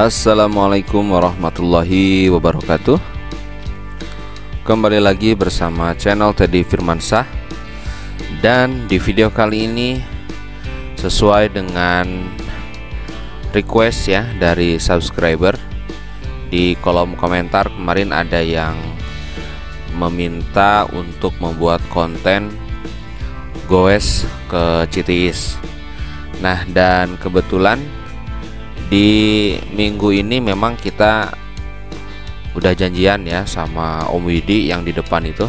Assalamualaikum warahmatullahi wabarakatuh. Kembali lagi bersama channel Teddy Firmansyah. Dan di video kali ini, sesuai dengan request ya dari subscriber, di kolom komentar kemarin ada yang meminta untuk membuat konten goes ke Citiis. Nah, dan kebetulan di minggu ini memang kita udah janjian ya sama Om Widi yang di depan itu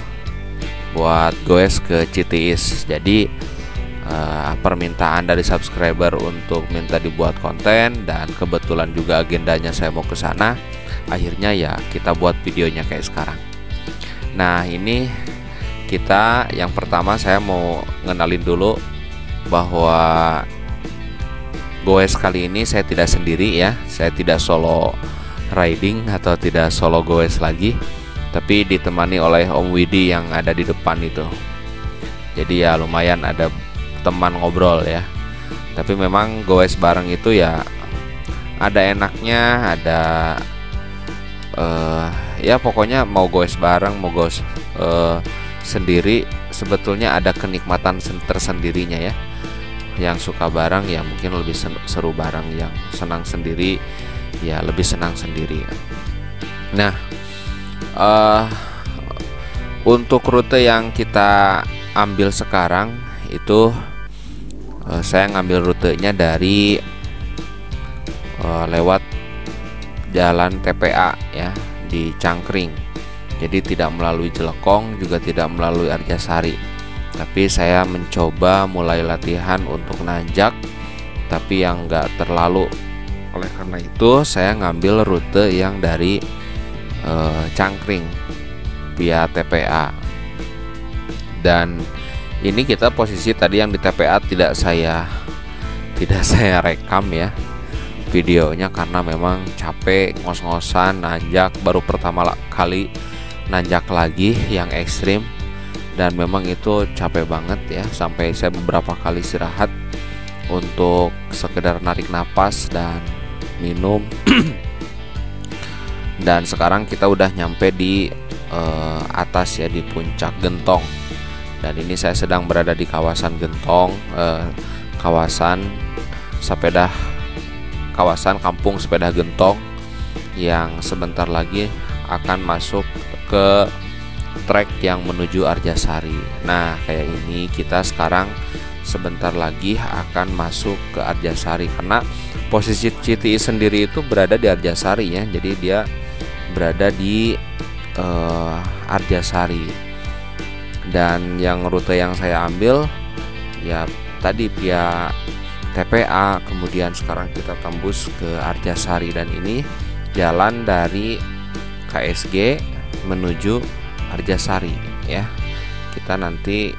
buat goes ke Citiis. Jadi permintaan dari subscriber untuk minta dibuat konten, dan kebetulan juga agendanya saya mau ke sana. Akhirnya ya kita buat videonya kayak sekarang. Nah, ini kita yang pertama saya mau ngenalin dulu bahwa goes kali ini saya tidak sendiri ya. Saya tidak solo riding atau tidak solo goes lagi, tapi ditemani oleh Om Widi yang ada di depan itu. Jadi ya lumayan ada teman ngobrol ya. Tapi memang goes bareng itu ya ada enaknya, ada ya pokoknya mau goes bareng mau goes sendiri sebetulnya ada kenikmatan tersendirinya ya. Yang suka bareng ya mungkin lebih seru bareng, yang senang sendiri ya lebih senang sendiri. Nah, untuk rute yang kita ambil sekarang itu saya ngambil rutenya dari lewat jalan TPA ya di Cangkring. Jadi tidak melalui Jelekong, juga tidak melalui Arjasari. Tapi saya mencoba mulai latihan untuk nanjak, tapi yang enggak terlalu. Oleh karena itu saya ngambil rute yang dari Cangkring via TPA. Dan ini kita posisi tadi yang di TPA tidak saya rekam ya videonya, karena memang capek ngos-ngosan nanjak, baru pertama kali nanjak lagi yang ekstrim. Dan memang itu capek banget ya, sampai saya beberapa kali istirahat untuk sekedar narik napas dan minum. Dan sekarang kita udah nyampe di atas ya, di puncak Gentong. Dan ini saya sedang berada di kawasan Gentong, kawasan kampung sepeda Gentong, yang sebentar lagi akan masuk ke trek yang menuju Arjasari. Nah, kayak ini kita sekarang sebentar lagi akan masuk ke Arjasari, karena posisi Citiis sendiri itu berada di Arjasari ya. Jadi dia berada di Arjasari. Dan yang rute yang saya ambil ya tadi via TPA, kemudian sekarang kita tembus ke Arjasari, dan ini jalan dari KSG menuju Arjasari ya. Kita nanti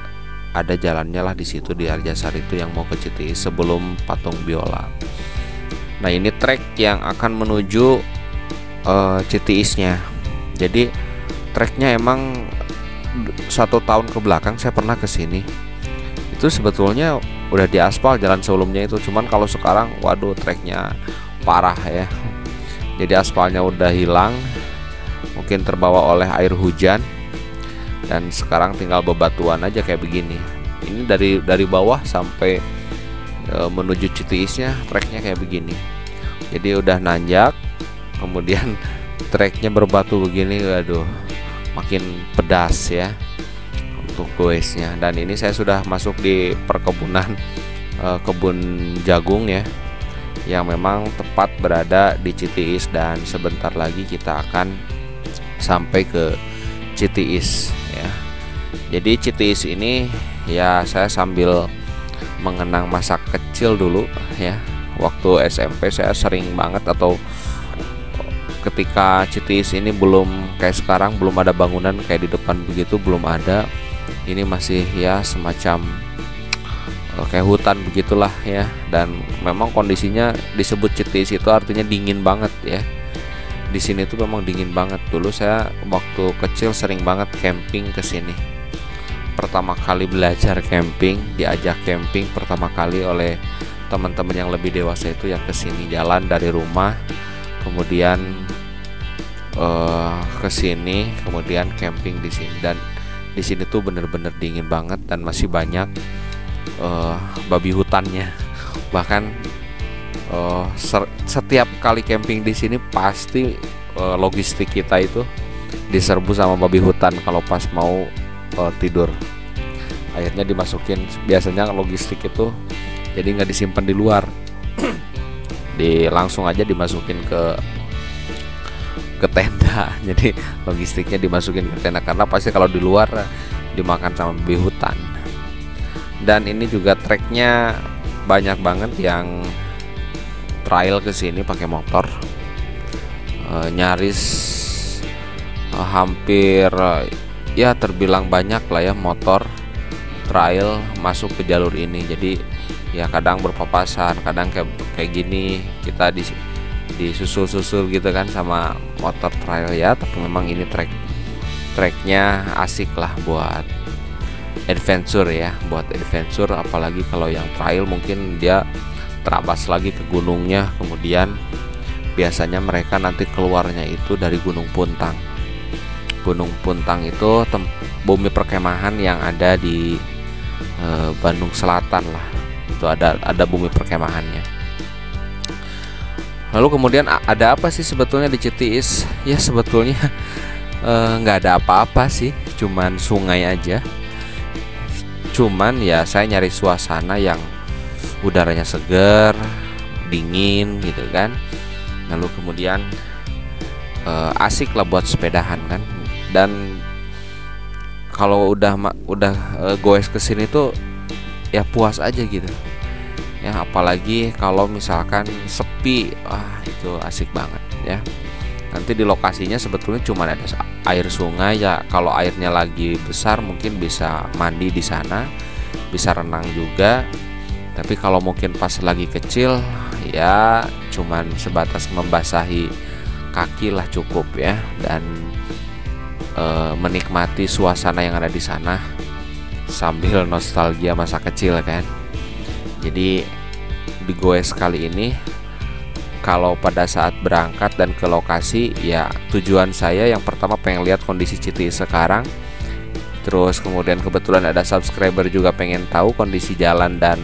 ada jalannya lah di situ di Arjasari itu yang mau ke Citiis sebelum Patung Biola. Nah, ini trek yang akan menuju Citiisnya. Jadi treknya emang 1 tahun ke belakang saya pernah ke sini. Itu sebetulnya udah diaspal jalan sebelumnya itu, cuman kalau sekarang waduh treknya parah ya. Jadi aspalnya udah hilang, mungkin terbawa oleh air hujan, dan sekarang tinggal bebatuan aja kayak begini. Ini dari bawah sampai menuju Citiisnya treknya kayak begini. Jadi udah nanjak, kemudian treknya berbatu begini, aduh makin pedas ya untuk goesnya. Dan ini saya sudah masuk di perkebunan kebun jagung ya, yang memang tepat berada di Citiis, dan sebentar lagi kita akan sampai ke Citiis ya. Jadi Citiis ini ya saya sambil mengenang masa kecil dulu ya. Waktu SMP saya sering banget, atau ketika Citiis ini belum kayak sekarang, belum ada bangunan kayak di depan begitu, belum ada. Ini masih ya semacam kayak hutan begitulah ya. Dan memang kondisinya disebut Citiis itu artinya dingin banget ya. Di sini tuh memang dingin banget. Dulu saya waktu kecil sering banget camping ke sini. Pertama kali belajar camping, diajak camping pertama kali oleh teman-teman yang lebih dewasa itu yang ke sini, jalan dari rumah kemudian ke sini, kemudian camping di sini. Dan di sini tuh bener-bener dingin banget dan masih banyak babi hutannya. Bahkan setiap kali camping di sini pasti logistik kita itu diserbu sama babi hutan kalau pas mau tidur. Akhirnya dimasukin, biasanya logistik itu jadi nggak disimpan di luar, langsung aja dimasukin ke tenda. Jadi logistiknya dimasukin ke tenda karena pasti kalau di luar dimakan sama babi hutan. Dan ini juga treknya banyak banget yang trail ke sini pakai motor, nyaris hampir ya terbilang banyak lah ya motor trail masuk ke jalur ini. Jadi ya kadang berpapasan, kadang kayak gini kita disusul-susul gitu kan sama motor trail ya. Tapi memang ini treknya asik lah buat adventure ya, buat adventure. Apalagi kalau yang trail mungkin dia terabas lagi ke gunungnya, kemudian biasanya mereka nanti keluarnya itu dari Gunung Puntang. Gunung Puntang itu bumi perkemahan yang ada di Bandung Selatan lah. Itu ada bumi perkemahannya. Lalu kemudian ada apa sih sebetulnya di Citiis? Ya sebetulnya nggak ada apa-apa sih, cuman sungai aja. Cuman ya saya nyari suasana yang udaranya segar, dingin gitu kan. Lalu kemudian asik lah buat sepedahan kan. Dan kalau udah goes kesini tuh ya puas aja gitu ya. Apalagi kalau misalkan sepi, itu asik banget ya. Nanti di lokasinya sebetulnya cuma ada air sungai ya. Kalau airnya lagi besar mungkin bisa mandi di sana, bisa renang juga. Tapi kalau mungkin pas lagi kecil ya cuman sebatas membasahi kaki lah cukup ya. Dan menikmati suasana yang ada di sana sambil nostalgia masa kecil kan. Jadi di goes kali ini kalau pada saat berangkat dan ke lokasi ya, tujuan saya yang pertama pengen lihat kondisi Citiis sekarang. Terus kemudian kebetulan ada subscriber juga pengen tahu kondisi jalan dan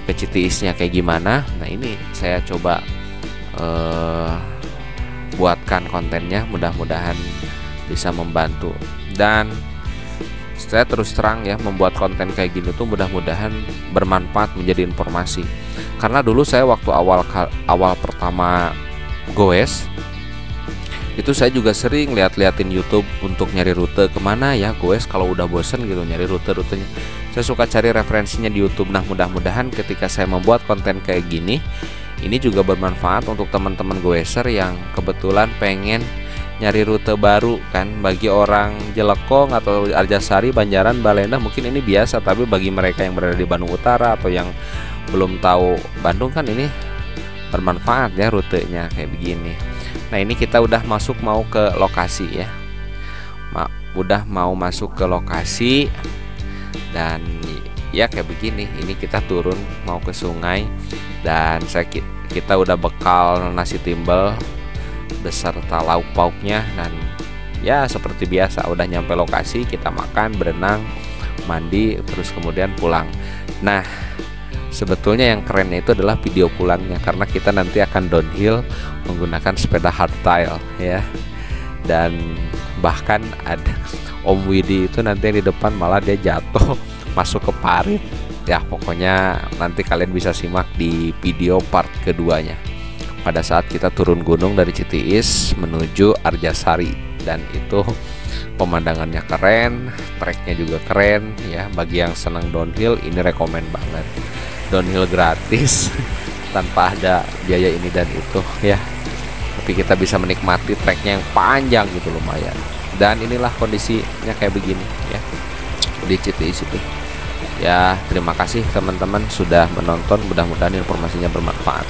ke Citiisnya kayak gimana. Nah ini saya coba buatkan kontennya, mudah-mudahan bisa membantu. Dan saya terus terang ya, membuat konten kayak gini tuh mudah-mudahan bermanfaat, menjadi informasi. Karena dulu saya waktu awal pertama goes itu saya juga sering liatin YouTube untuk nyari rute kemana ya goes. Kalau udah bosen gitu nyari rutenya, saya suka cari referensinya di YouTube. Nah mudah-mudahan ketika saya membuat konten kayak gini, ini juga bermanfaat untuk teman-teman goeser yang kebetulan pengen nyari rute baru kan. Bagi orang Jelekong atau Arjasari, Banjaran, Balendah mungkin ini biasa, tapi bagi mereka yang berada di Bandung Utara atau yang belum tahu Bandung kan ini bermanfaat ya rutenya kayak begini. Nah ini kita udah mau ke lokasi ya, udah mau masuk ke lokasi. Dan ya kayak begini, ini kita turun mau ke sungai. Dan kita udah bekal nasi timbel beserta lauk pauknya. Dan ya seperti biasa udah nyampe lokasi, kita makan, berenang, mandi, terus kemudian pulang. Nah sebetulnya yang kerennya itu adalah video pulangnya, karena kita nanti akan downhill menggunakan sepeda hardtail ya. Dan bahkan ada Om Widi itu nanti yang di depan malah dia jatuh masuk ke parit ya. Pokoknya nanti kalian bisa simak di video part keduanya pada saat kita turun gunung dari Citiis menuju Arjasari. Dan itu pemandangannya keren, treknya juga keren ya. Bagi yang senang downhill ini rekomen banget. Downhill gratis tanpa ada biaya ini dan itu ya. Tapi kita bisa menikmati treknya yang panjang gitu, lumayan. Dan inilah kondisinya kayak begini ya di Citiis itu. Ya terima kasih teman-teman sudah menonton, mudah-mudahan informasinya bermanfaat.